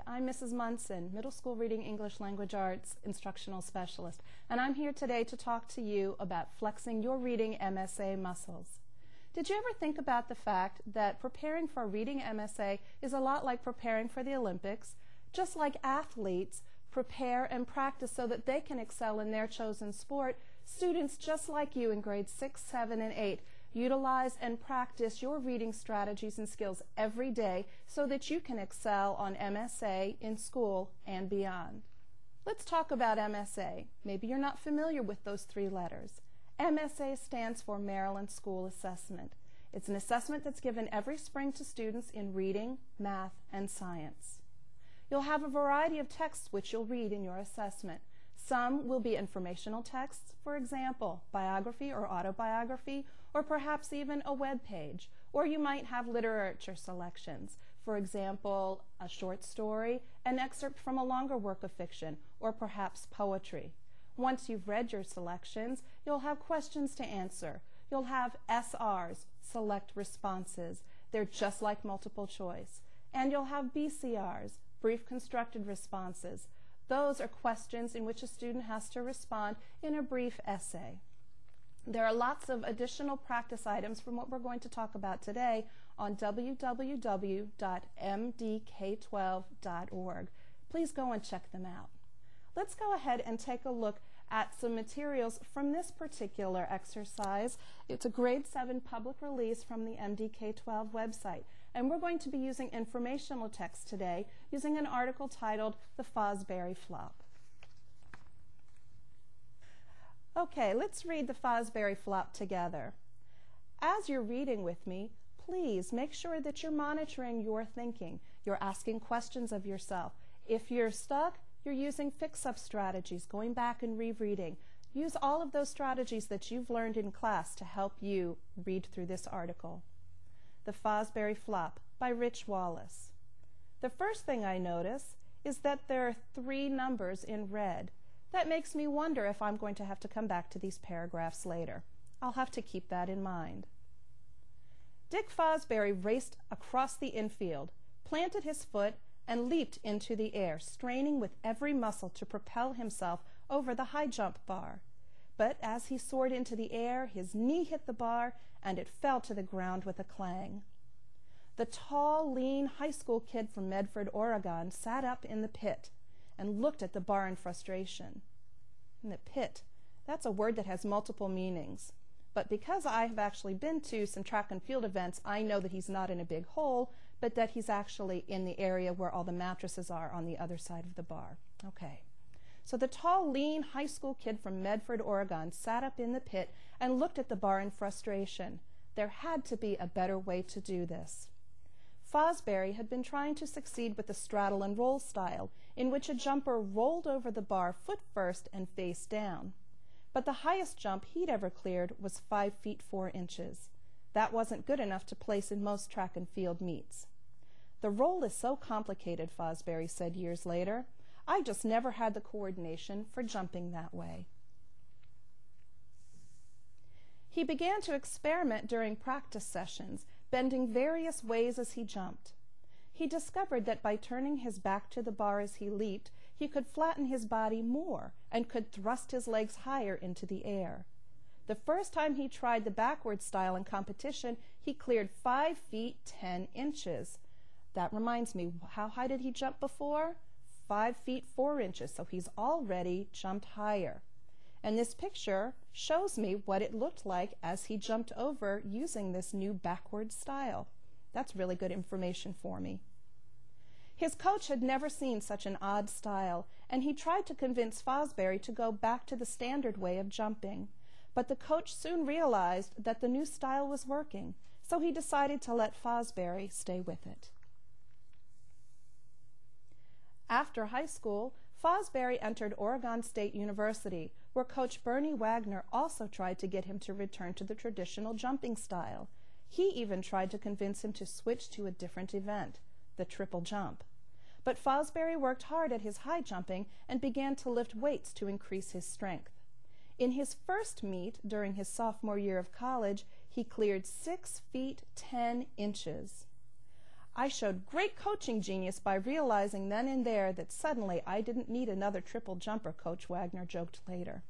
Hi, I'm Mrs. Munson, Middle School Reading English Language Arts Instructional Specialist, and I'm here today to talk to you about flexing your reading MSA muscles. Did you ever think about the fact that preparing for a reading MSA is a lot like preparing for the Olympics? Just like athletes prepare and practice so that they can excel in their chosen sport, students just like you in grades 6, 7, and 8 utilize and practice your reading strategies and skills every day so that you can excel on MSA in school and beyond. Let's talk about MSA. Maybe you're not familiar with those three letters. MSA stands for Maryland School Assessment. It's an assessment that's given every spring to students in reading, math, and science. You'll have a variety of texts which you'll read in your assessment. Some will be informational texts, for example, biography or autobiography, or perhaps even a web page. Or you might have literature selections, for example, a short story, an excerpt from a longer work of fiction, or perhaps poetry. Once you've read your selections, you'll have questions to answer. You'll have SRs, select responses. They're just like multiple choice. And you'll have BCRs, brief constructed responses. Those are questions in which a student has to respond in a brief essay. There are lots of additional practice items from what we're going to talk about today on www.mdk12.org. Please go and check them out. Let's go ahead and take a look at some materials from this particular exercise. It's a grade 7 public release from the MDK12 website. And we're going to be using informational text today using an article titled The Fosbury Flop. Okay, let's read the Fosbury Flop together. As you're reading with me, please make sure that you're monitoring your thinking. You're asking questions of yourself. If you're stuck, you're using fix-up strategies, going back and rereading. Use all of those strategies that you've learned in class to help you read through this article. The Fosbury Flop by Rich Wallace. The first thing I notice is that there are 3 numbers in red. That makes me wonder if I'm going to have to come back to these paragraphs later. I'll have to keep that in mind. Dick Fosbury raced across the infield, planted his foot, and leaped into the air, straining with every muscle to propel himself over the high jump bar. But as he soared into the air, his knee hit the bar, and it fell to the ground with a clang. The tall, lean high school kid from Medford, Oregon, sat up in the pit and looked at the bar in frustration. In the pit, that's a word that has multiple meanings. But because I have actually been to some track and field events, I know that he's not in a big hole, but that he's actually in the area where all the mattresses are on the other side of the bar. Okay. So the tall, lean high school kid from Medford, Oregon, sat up in the pit and looked at the bar in frustration. There had to be a better way to do this. Fosbury had been trying to succeed with the straddle and roll style, in which a jumper rolled over the bar foot first and face down. But the highest jump he'd ever cleared was 5 feet 4 inches. That wasn't good enough to place in most track and field meets. The roll is so complicated, Fosbury said years later. I just never had the coordination for jumping that way. He began to experiment during practice sessions, bending various ways as he jumped. He discovered that by turning his back to the bar as he leaped, he could flatten his body more and could thrust his legs higher into the air. The first time he tried the backward style in competition, he cleared 5 feet 10 inches. That reminds me, how high did he jump before? 5 feet 4 inches, so he's already jumped higher. And this picture shows me what it looked like as he jumped over using this new backward style. That's really good information for me. His coach had never seen such an odd style, and he tried to convince Fosbury to go back to the standard way of jumping. But the coach soon realized that the new style was working, so he decided to let Fosbury stay with it. After high school, Fosbury entered Oregon State University, where Coach Bernie Wagner also tried to get him to return to the traditional jumping style. He even tried to convince him to switch to a different event, the triple jump. But Fosbury worked hard at his high jumping and began to lift weights to increase his strength. In his first meet during his sophomore year of college, he cleared 6 feet 10 inches. I showed great coaching genius by realizing then and there that suddenly I didn't need another triple jumper, Coach Wagner joked later.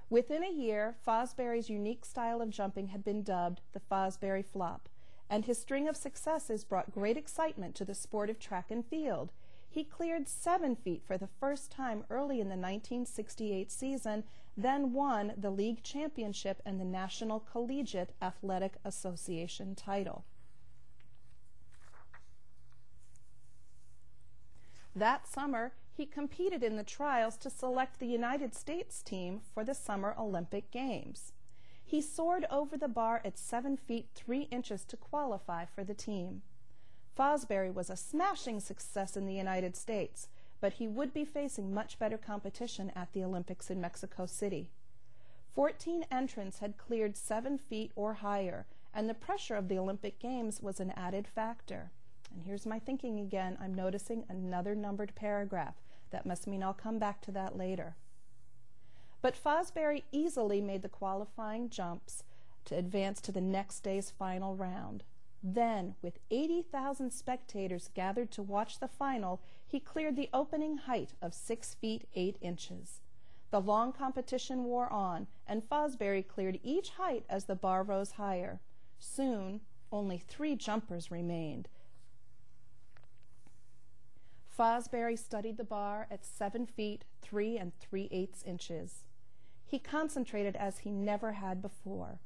Within a year, Fosbury's unique style of jumping had been dubbed the Fosbury Flop, and his string of successes brought great excitement to the sport of track and field. He cleared 7 feet for the first time early in the 1968 season, then won the league championship and the National Collegiate Athletic Association title. That summer, he competed in the trials to select the United States team for the Summer Olympic Games. He soared over the bar at 7 feet 3 inches to qualify for the team. Fosbury was a smashing success in the United States, but he would be facing much better competition at the Olympics in Mexico City. 14 entrants had cleared 7 feet or higher, and the pressure of the Olympic Games was an added factor. And here's my thinking again. I'm noticing another numbered paragraph. That must mean I'll come back to that later. But Fosbury easily made the qualifying jumps to advance to the next day's final round. Then, with 80,000 spectators gathered to watch the final, he cleared the opening height of 6 feet 8 inches. The long competition wore on, and Fosbury cleared each height as the bar rose higher. Soon, only 3 jumpers remained. Fosbury studied the bar at 7 feet 3 3/8 inches. He concentrated as he never had before,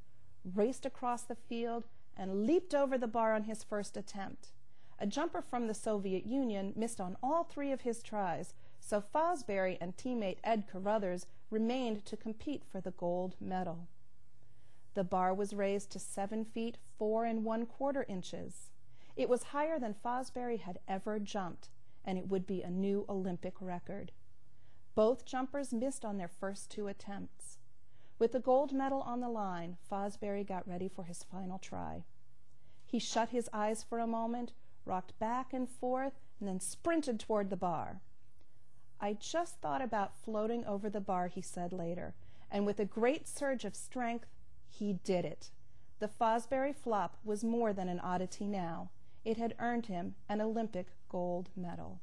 raced across the field, and leaped over the bar on his first attempt. A jumper from the Soviet Union missed on all 3 of his tries, so Fosbury and teammate Ed Carruthers remained to compete for the gold medal. The bar was raised to 7 feet 4 1/4 inches. It was higher than Fosbury had ever jumped, and it would be a new Olympic record. Both jumpers missed on their first 2 attempts. With the gold medal on the line, Fosbury got ready for his final try. He shut his eyes for a moment, rocked back and forth, and then sprinted toward the bar. "I just thought about floating over the bar," he said later, and with a great surge of strength, he did it. The Fosbury Flop was more than an oddity now. It had earned him an Olympic gold medal.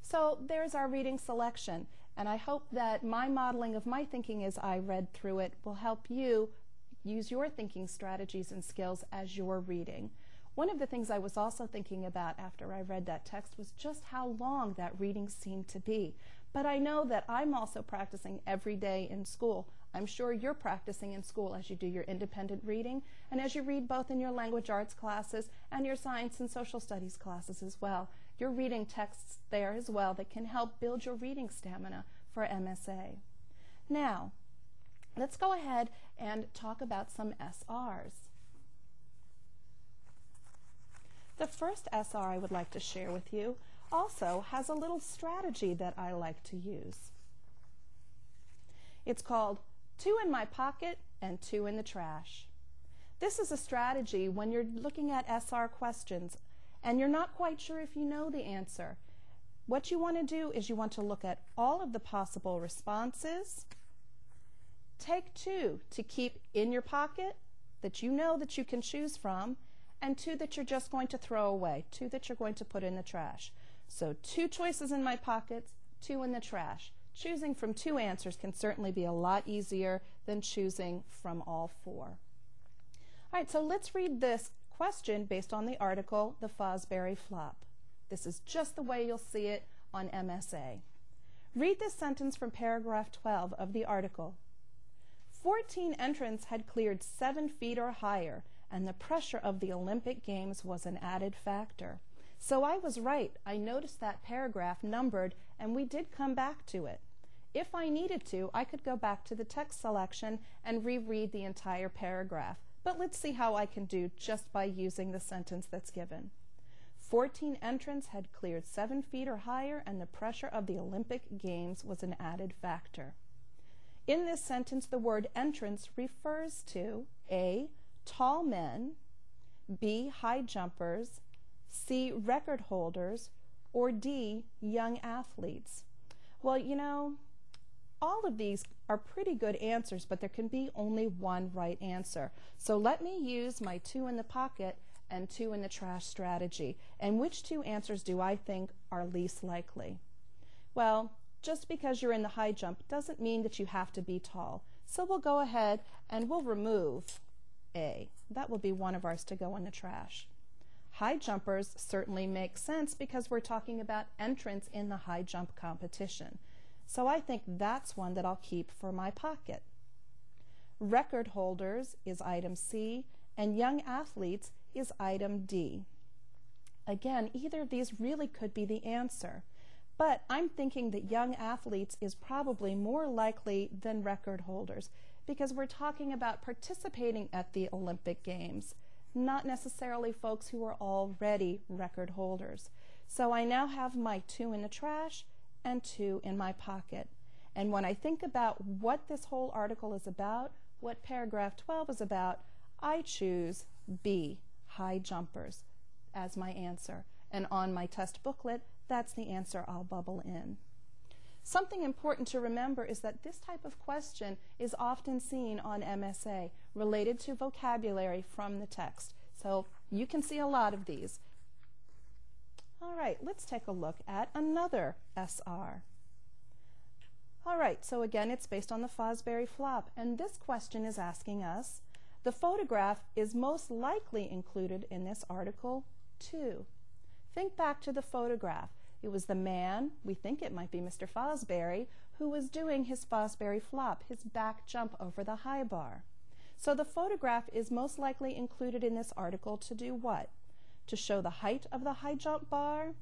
So there's our reading selection, and I hope that my modeling of my thinking as I read through it will help you use your thinking strategies and skills as you're reading. One of the things I was also thinking about after I read that text was just how long that reading seemed to be. But I know that I'm also practicing every day in school. I'm sure you're practicing in school as you do your independent reading and as you read both in your language arts classes and your science and social studies classes as well. You're reading texts there as well that can help build your reading stamina for MSA. Now, let's go ahead and talk about some SRs. The first SR I would like to share with you also has a little strategy that I like to use. It's called 2 in my pocket and 2 in the trash. This is a strategy when you're looking at SR questions and you're not quite sure if you know the answer. What you want to do is you want to look at all of the possible responses, take 2 to keep in your pocket that you know that you can choose from, and 2 that you're just going to throw away, 2 that you're going to put in the trash. So 2 choices in my pockets, 2 in the trash. Choosing from 2 answers can certainly be a lot easier than choosing from all 4. All right, so let's read this question based on the article, The Fosbury Flop. This is just the way you'll see it on MSA. Read this sentence from paragraph 12 of the article. 14 entrants had cleared 7 feet or higher, and the pressure of the Olympic Games was an added factor. So I was right. I noticed that paragraph numbered, and we did come back to it. If I needed to, I could go back to the text selection and reread the entire paragraph. But let's see how I can do just by using the sentence that's given. 14 entrants had cleared 7 feet or higher, and the pressure of the Olympic Games was an added factor. In this sentence, the word entrance refers to A, tall men, B, high jumpers, C, record holders, or D, young athletes. Well, you know, all of these are pretty good answers, but there can be only one right answer. So let me use my 2 in the pocket and 2 in the trash strategy. And which 2 answers do I think are least likely? Well, just because you're in the high jump doesn't mean that you have to be tall. So we'll go ahead and we'll remove A. That will be one of ours to go in the trash. High jumpers certainly make sense because we're talking about entrance in the high jump competition. So I think that's one that I'll keep for my pocket. Record holders is item C, and young athletes is item D. Again, either of these really could be the answer, but I'm thinking that young athletes is probably more likely than record holders because we're talking about participating at the Olympic Games, not necessarily folks who are already record holders. So I now have my 2 in the trash and 2 in my pocket. And when I think about what this whole article is about, what paragraph 12 is about, I choose B, high jumpers, as my answer. And on my test booklet, that's the answer I'll bubble in. Something important to remember is that this type of question is often seen on MSA related to vocabulary from the text. So you can see a lot of these. All right, let's take a look at another SR. All right, so again, it's based on the Fosbury Flop, and this question is asking us, the photograph is most likely included in this article too. Think back to the photograph. It was the man, we think it might be Mr. Fosbury, who was doing his Fosbury Flop, his back jump over the high bar. So the photograph is most likely included in this article to do what? To show the height of the high jump bar,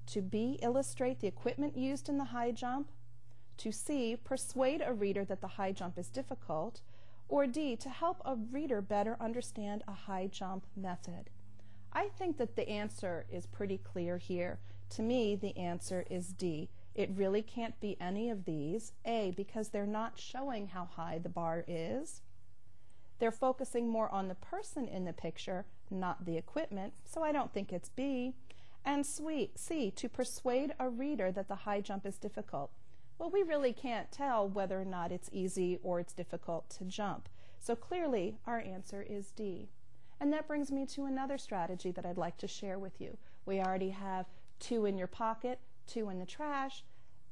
to B, illustrate the equipment used in the high jump, to C, persuade a reader that the high jump is difficult, or D, to help a reader better understand a high jump method. I think that the answer is pretty clear here. To me, the answer is D. It really can't be any of these. A, because they're not showing how high the bar is. They're focusing more on the person in the picture, not the equipment, so I don't think it's B. And C, to persuade a reader that the high jump is difficult. Well, we really can't tell whether or not it's easy or it's difficult to jump. So clearly, our answer is D. And that brings me to another strategy that I'd like to share with you. We already have 2 in your pocket, 2 in the trash.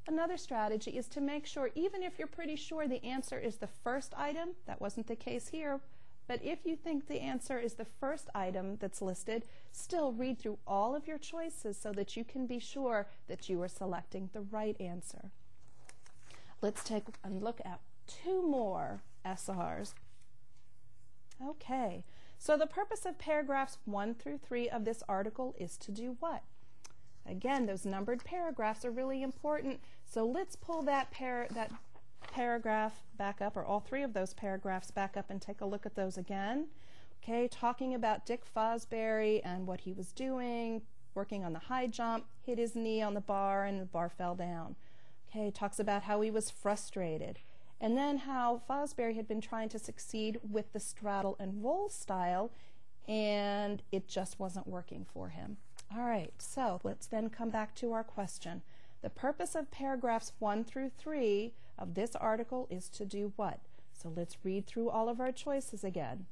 Another strategy is to make sure, even if you're pretty sure the answer is the first item, that wasn't the case here, but if you think the answer is the first item that's listed, still read through all of your choices so that you can be sure that you are selecting the right answer. Let's take a look at 2 more SRs. Okay, so the purpose of paragraphs 1 through 3 of this article is to do what? Again, those numbered paragraphs are really important, so let's pull that paragraph back up, or all 3 of those paragraphs back up, and take a look at those again. Okay, talking about Dick Fosbury and what he was doing, working on the high jump, hit his knee on the bar and the bar fell down. Okay, talks about how he was frustrated, and then how Fosbury had been trying to succeed with the straddle and roll style, and it just wasn't working for him. All right, so let's then come back to our question. The purpose of paragraphs 1 through 3 of this article is to do what? So let's read through all of our choices again.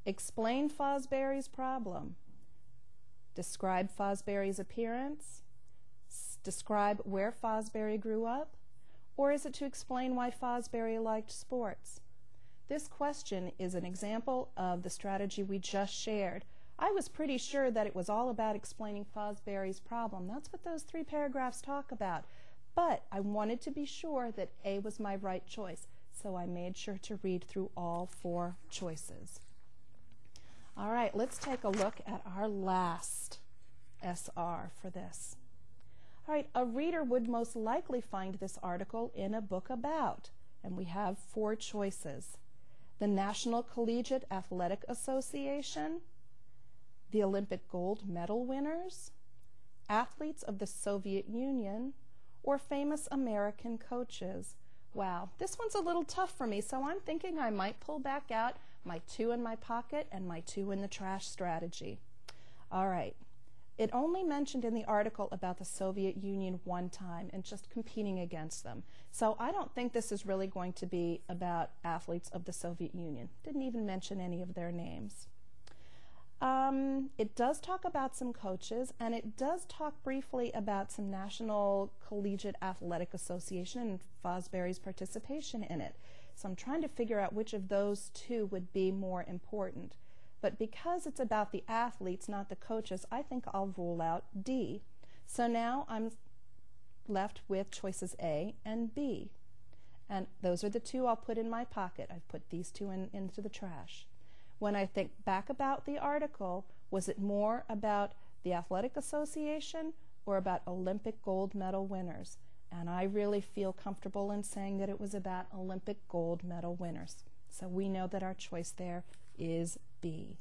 Explain Fosbury's problem. Describe Fosbury's appearance. Describe where Fosbury grew up. Or is it to explain why Fosbury liked sports? This question is an example of the strategy we just shared. I was pretty sure that it was all about explaining Fosbury's problem. That's what those 3 paragraphs talk about. But I wanted to be sure that A was my right choice, so I made sure to read through all 4 choices. All right, let's take a look at our last SR for this. All right, a reader would most likely find this article in a book about, and we have 4 choices. The National Collegiate Athletic Association, the Olympic gold medal winners, athletes of the Soviet Union, or famous American coaches. Wow, this one's a little tough for me, so I'm thinking I might pull back out my 2 in my pocket and my 2 in the trash strategy. All right, It only mentioned in the article about the Soviet Union one time and just competing against them. So I don't think this is really going to be about athletes of the Soviet Union. Didn't even mention any of their names. It does talk about some coaches, and it does talk briefly about some National Collegiate Athletic Association and Fosbury's participation in it. So I'm trying to figure out which of those two would be more important. But because it's about the athletes, not the coaches, I think I'll rule out D. So now I'm left with choices A and B. And those are the two I'll put in my pocket. I've put these two into the trash. When I think back about the article, was it more about the Athletic Association or about Olympic gold medal winners? And I really feel comfortable in saying that it was about Olympic gold medal winners. So we know that our choice there is B.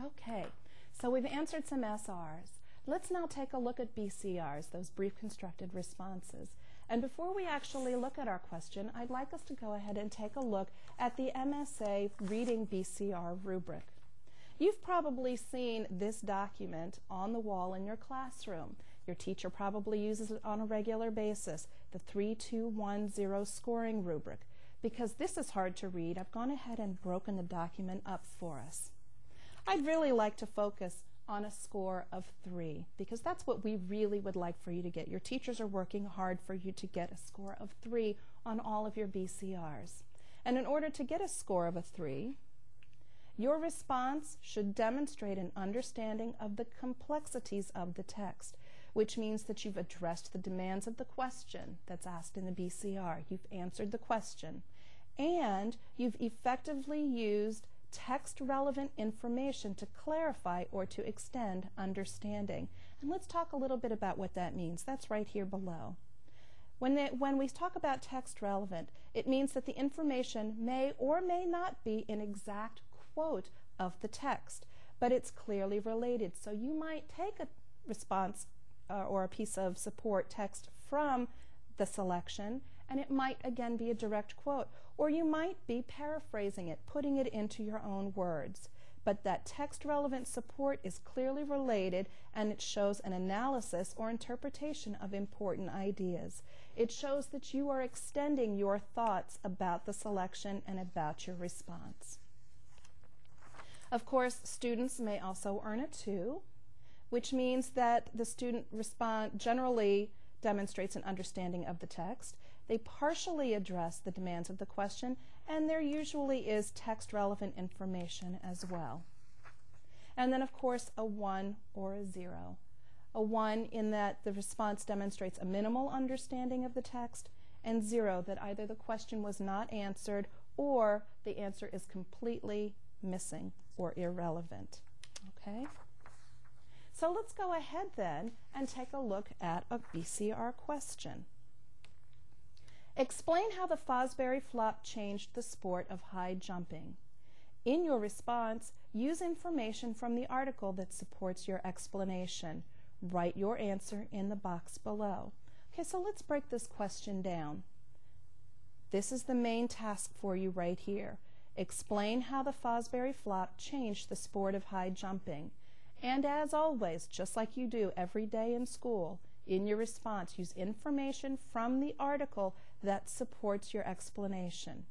Okay, so we've answered some SRs. Let's now take a look at BCRs, those brief constructed responses. And before we actually look at our question, I'd like us to go ahead and take a look at the MSA Reading BCR rubric. You've probably seen this document on the wall in your classroom. Your teacher probably uses it on a regular basis, the 3-2-1-0 scoring rubric. Because this is hard to read, I've gone ahead and broken the document up for us. I'd really like to focus on a score of 3 because that's what we really would like for you to get. Your teachers are working hard for you to get a score of 3 on all of your BCRs. And in order to get a score of a 3, your response should demonstrate an understanding of the complexities of the text, which means that you've addressed the demands of the question that's asked in the BCR. You've answered the question, and you've effectively used text-relevant information to clarify or to extend understanding. And let's talk a little bit about what that means. That's right here below. When we talk about text-relevant, it means that the information may or may not be an exact quote of the text, but it's clearly related. So you might take a response or a piece of support text from the selection, and it might again be a direct quote, or you might be paraphrasing it, putting it into your own words. But that text-relevant support is clearly related, and it shows an analysis or interpretation of important ideas. It shows that you are extending your thoughts about the selection and about your response. Of course, students may also earn a 2, which means that the student generally demonstrates an understanding of the text. They partially address the demands of the question, and there usually is text-relevant information as well. And then, of course, a 1 or a 0. A 1 in that the response demonstrates a minimal understanding of the text, and 0 that either the question was not answered or the answer is completely missing or irrelevant. Okay? So let's go ahead then and take a look at a BCR question. Explain how the Fosbury Flop changed the sport of high jumping. In your response, use information from the article that supports your explanation. Write your answer in the box below. Okay, so let's break this question down. This is the main task for you right here. Explain how the Fosbury Flop changed the sport of high jumping. And as always, just like you do every day in school, in your response, use information from the article that supports your explanation.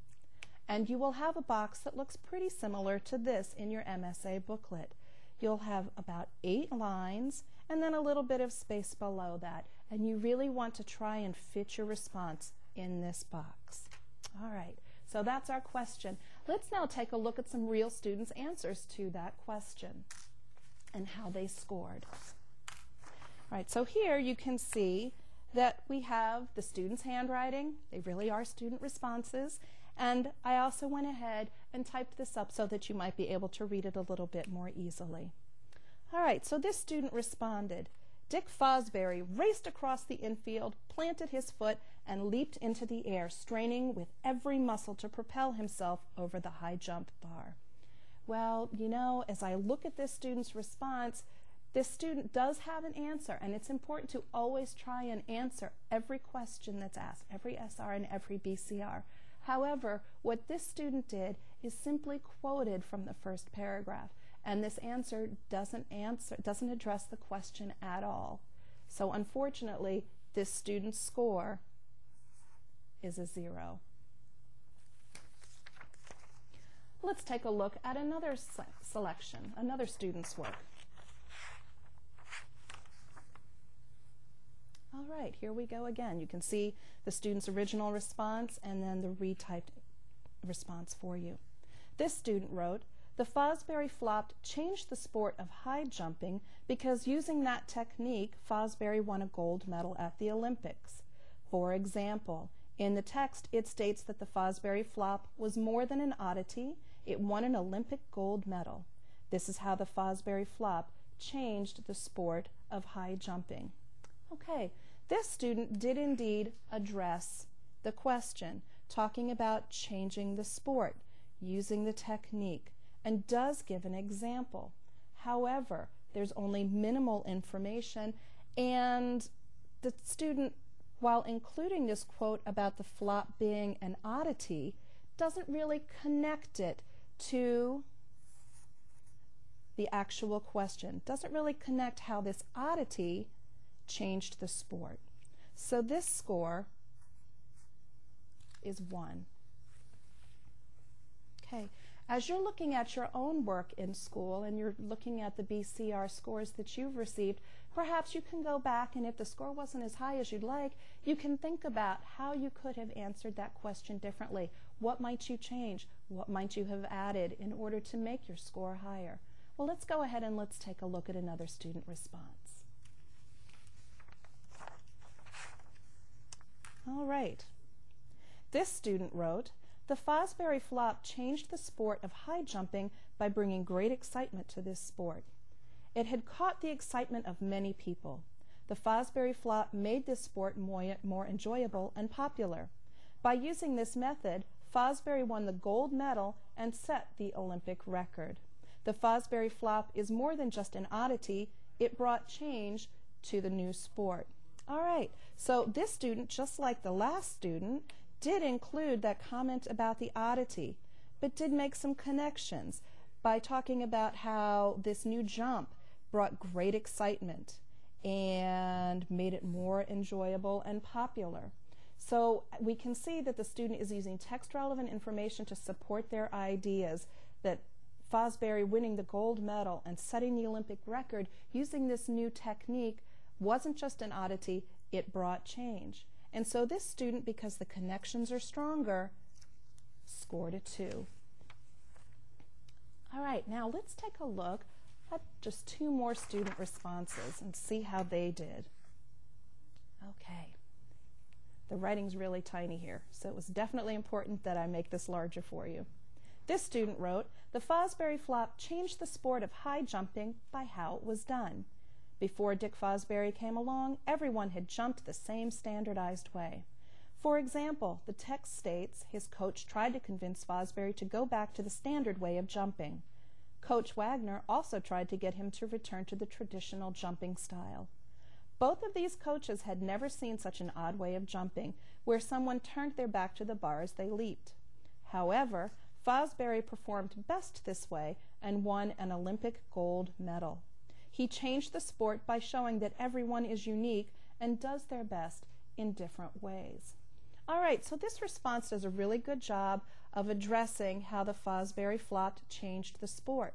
And you will have a box that looks pretty similar to this in your MSA booklet. You'll have about 8 lines and then a little bit of space below that. And you really want to try and fit your response in this box. All right, so that's our question. Let's now take a look at some real students' answers to that question and how they scored. All right, so here you can see that we have the students' handwriting. They really are student responses. And I also went ahead and typed this up so that you might be able to read it a little bit more easily. All right, so this student responded. Dick Fosbury raced across the infield, planted his foot, and leaped into the air, straining with every muscle to propel himself over the high jump bar. Well, you know, as I look at this student's response, this student does have an answer, and it's important to always try and answer every question that's asked, every SR and every BCR. However, what this student did is simply quoted from the first paragraph. And this answer doesn't address the question at all. So unfortunately, this student's score is a 0. Let's take a look at another selection, another student's work. All right, here we go again. You can see the student's original response and then the retyped response for you. This student wrote, "The Fosbury Flop changed the sport of high jumping because using that technique, Fosbury won a gold medal at the Olympics. For example, in the text, it states that the Fosbury Flop was more than an oddity. It won an Olympic gold medal. This is how the Fosbury Flop changed the sport of high jumping." Okay, this student did indeed address the question, talking about changing the sport, using the technique, and does give an example. However, there's only minimal information, and the student, while including this quote about the flop being an oddity, doesn't really connect it to the actual question, doesn't really connect how this oddity changed the sport. So this score is 1. Okay, as you're looking at your own work in school and you're looking at the BCR scores that you've received, perhaps you can go back, and if the score wasn't as high as you'd like, you can think about how you could have answered that question differently. What might you change? What might you have added in order to make your score higher? Well, let's go ahead and let's take a look at another student response. All right. This student wrote, "The Fosbury Flop changed the sport of high jumping by bringing great excitement to this sport. It had caught the excitement of many people. The Fosbury Flop made this sport more enjoyable and popular. By using this method, Fosbury won the gold medal and set the Olympic record. The Fosbury Flop is more than just an oddity. It brought change to the new sport." All right, so this student, just like the last student, did include that comment about the oddity, but did make some connections by talking about how this new jump brought great excitement and made it more enjoyable and popular. So we can see that the student is using text-relevant information to support their ideas that Fosbury winning the gold medal and setting the Olympic record using this new technique wasn't just an oddity, it brought change. And so this student, because the connections are stronger, scored a 2. All right, now let's take a look at just 2 more student responses and see how they did. Okay, the writing's really tiny here, so it was definitely important that I make this larger for you. This student wrote, "The Fosbury Flop changed the sport of high jumping by how it was done. Before Dick Fosbury came along, everyone had jumped the same standardized way. For example, the text states his coach tried to convince Fosbury to go back to the standard way of jumping. Coach Wagner also tried to get him to return to the traditional jumping style. Both of these coaches had never seen such an odd way of jumping, where someone turned their back to the bar as they leaped. However, Fosbury performed best this way and won an Olympic gold medal. He changed the sport by showing that everyone is unique and does their best in different ways." All right, so this response does a really good job of addressing how the Fosbury Flop changed the sport.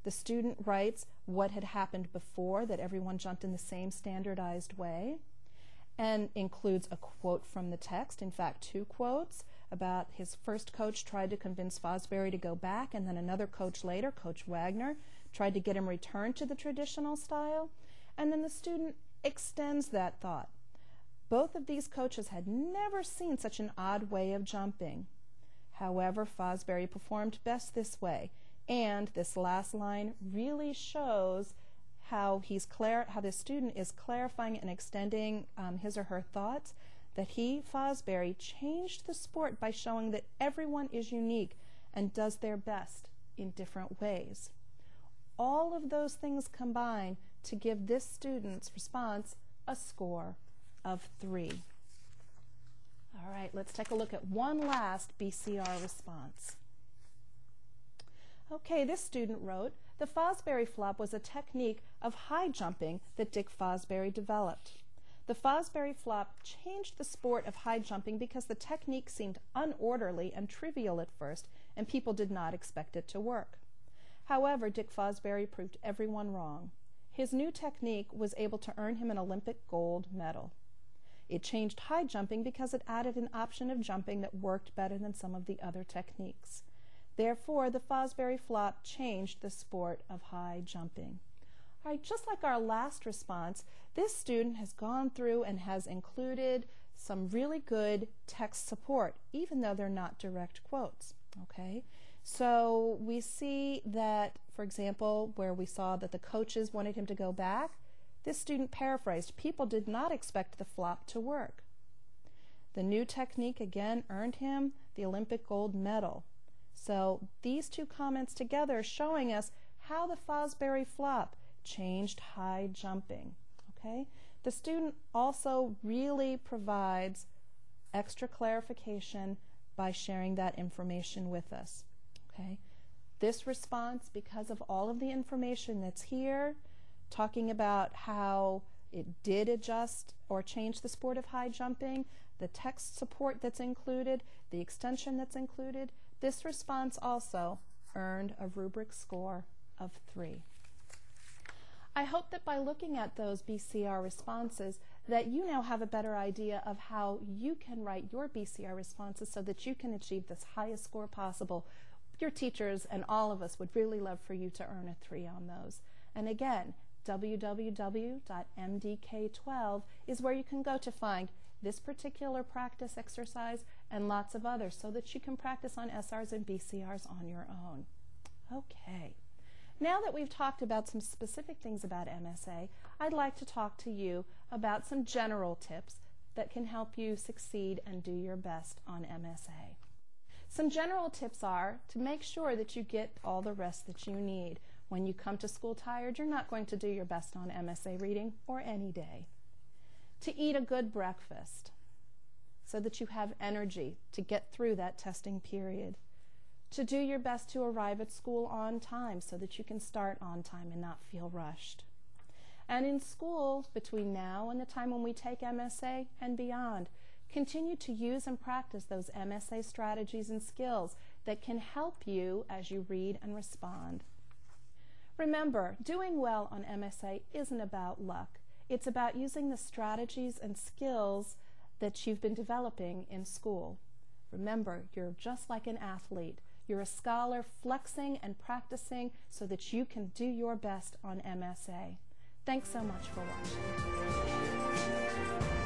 The student writes what had happened before, that everyone jumped in the same standardized way, and includes a quote from the text, in fact 2 quotes, about his first coach tried to convince Fosbury to go back, and then another coach later, Coach Wagner, tried to get him returned to the traditional style, and then the student extends that thought. Both of these coaches had never seen such an odd way of jumping. However, Fosbury performed best this way, and this last line really shows how the student is clarifying and extending his or her thoughts, that Fosbury, changed the sport by showing that everyone is unique and does their best in different ways. All of those things combine to give this student's response a score of 3. All right, let's take a look at one last BCR response. Okay, this student wrote, the Fosbury Flop was a technique of high jumping that Dick Fosbury developed. The Fosbury Flop changed the sport of high jumping because the technique seemed unorderly and trivial at first, and people did not expect it to work. However, Dick Fosbury proved everyone wrong. His new technique was able to earn him an Olympic gold medal. It changed high jumping because it added an option of jumping that worked better than some of the other techniques. Therefore, the Fosbury Flop changed the sport of high jumping. All right, just like our last response, this student has gone through and has included some really good text support, even though they're not direct quotes. Okay, so we see that, for example, where we saw that the coaches wanted him to go back, this student paraphrased, people did not expect the flop to work. The new technique again earned him the Olympic gold medal. So these two comments together showing us how the Fosbury Flop changed high jumping. Okay? The student also really provides extra clarification by sharing that information with us. Okay? This response, because of all of the information that's here, talking about how it did adjust or change the sport of high jumping, the text support that's included, the extension that's included, this response also earned a rubric score of 3. I hope that by looking at those BCR responses that you now have a better idea of how you can write your BCR responses so that you can achieve this highest score possible. Your teachers and all of us would really love for you to earn a 3 on those. And again, www.mdk12 is where you can go to find this particular practice exercise and lots of others so that you can practice on SRs and BCRs on your own. Okay. Now that we've talked about some specific things about MSA, I'd like to talk to you about some general tips that can help you succeed and do your best on MSA. Some general tips are to make sure that you get all the rest that you need. When you come to school tired, you're not going to do your best on MSA reading or any day. To eat a good breakfast so that you have energy to get through that testing period. To do your best to arrive at school on time so that you can start on time and not feel rushed. And in school, between now and the time when we take MSA and beyond, continue to use and practice those MSA strategies and skills that can help you as you read and respond. Remember, doing well on MSA isn't about luck. It's about using the strategies and skills that you've been developing in school. Remember, you're just like an athlete. You're a scholar flexing and practicing so that you can do your best on MSA. Thanks so much for watching.